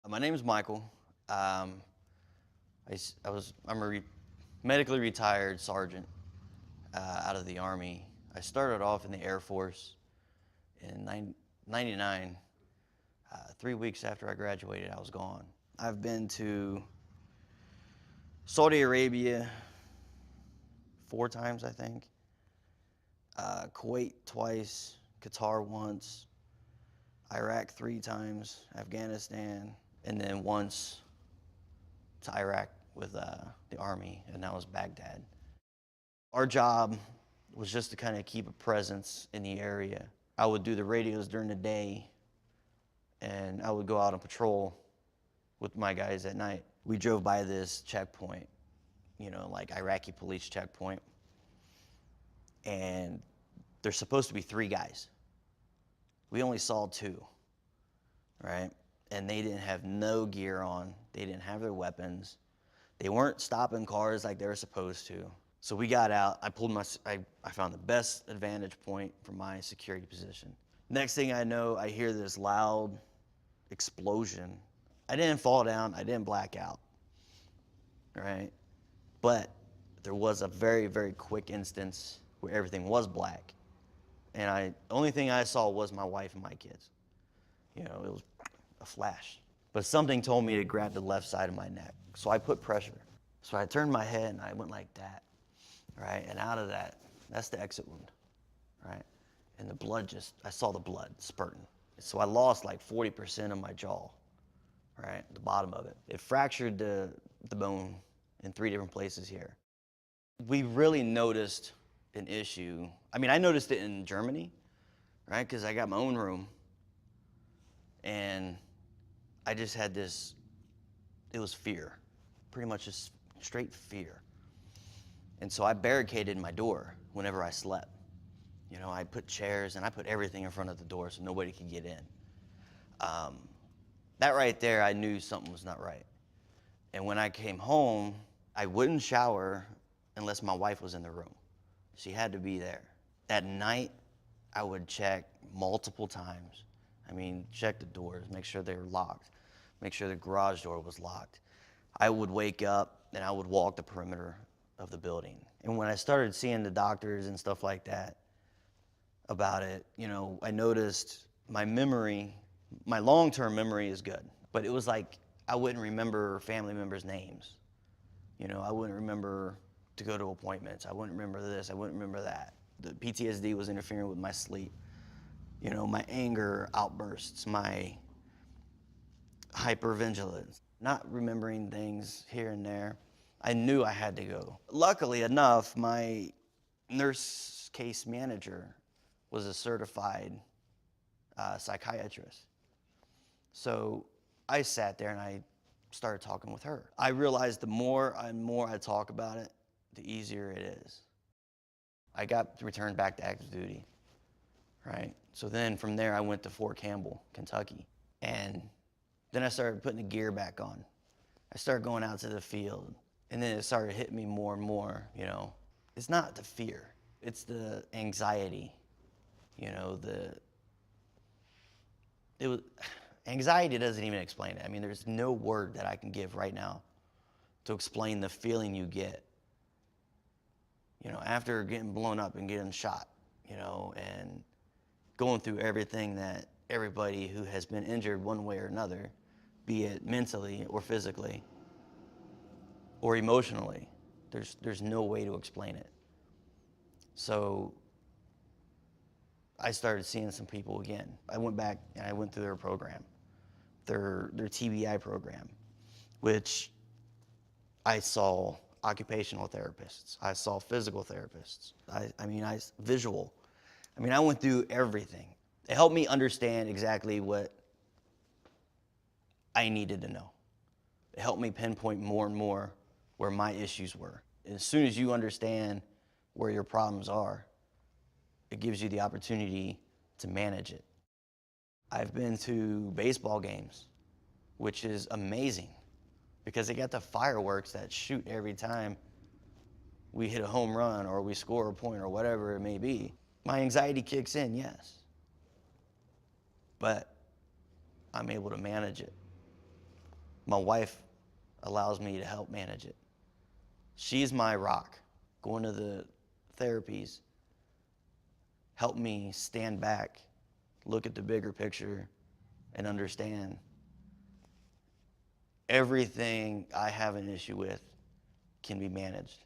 My name is Michael. I'm a medically retired sergeant out of the Army. I started off in the Air Force in '99. 3 weeks after I graduated, I was gone. I've been to Saudi Arabia 4 times, I think. Kuwait twice, Qatar once, Iraq 3 times, Afghanistan, and then once to Iraq with the Army, and that was Baghdad. Our job was just to kind of keep a presence in the area. I would do the radios during the day, and I would go out on patrol with my guys at night. We drove by this checkpoint, like Iraqi police checkpoint, and there's supposed to be 3 guys. We only saw 2, right? And they didn't have no gear on. They didn't have their weapons. They weren't stopping cars like they were supposed to. So we got out. I found the best advantage point for my security position. Next thing I know, I hear this loud explosion. I didn't fall down. I didn't black out, right? But there was a very, very quick instance where everything was black. And the only thing I saw was my wife and my kids. It was a flash. But something told me to grab the left side of my neck. So I put pressure. So I turned my head and I went like that, right? And out of that's the exit wound, right? And the blood I saw the blood spurting. So I lost like 40% of my jaw, right? The bottom of it. It fractured the bone in 3 different places here. We really noticed an issue. I noticed it in Germany, right? Because I got my own room. And I just had it was fear, pretty much just straight fear. And so I barricaded my door whenever I slept. I put chairs and I put everything in front of the door so nobody could get in. That right there, I knew something was not right. And when I came home, I wouldn't shower unless my wife was in the room. She had to be there. At night, I would check multiple times. Check the doors, make sure they were locked, make sure the garage door was locked. I would wake up and I would walk the perimeter of the building. And when I started seeing the doctors and stuff like that about it, I noticed my memory, my long-term memory is good, but it was like I wouldn't remember family members' names. I wouldn't remember to go to appointments. I wouldn't remember this, I wouldn't remember that. The PTSD was interfering with my sleep. My anger outbursts, my hypervigilance, not remembering things here and there. I knew I had to go. Luckily enough, my nurse case manager was a certified psychiatrist. So I sat there and I started talking with her. I realized the more and more I talk about it, the easier it is. I got returned back to active duty, right? So then from there, I went to Fort Campbell, Kentucky. And then I started putting the gear back on. I started going out to the field. And then it started hitting me more and more, It's not the fear, it's the anxiety, anxiety doesn't even explain it. There's no word that I can give right now to explain the feeling you get, after getting blown up and getting shot, and going through everything that everybody who has been injured one way or another, be it mentally or physically or emotionally, there's no way to explain it. So I started seeing some people again. I went back and I went through their program, their TBI program, which I saw occupational therapists, I saw physical therapists, visual. I went through everything. It helped me understand exactly what I needed to know. It helped me pinpoint more and more where my issues were. And as soon as you understand where your problems are, it gives you the opportunity to manage it. I've been to baseball games, which is amazing because they got the fireworks that shoot every time we hit a home run or we score a point or whatever it may be. My anxiety kicks in, yes, but I'm able to manage it. My wife allows me to help manage it. She's my rock. Going to the therapies helped me stand back, look at the bigger picture, and understand everything I have an issue with can be managed.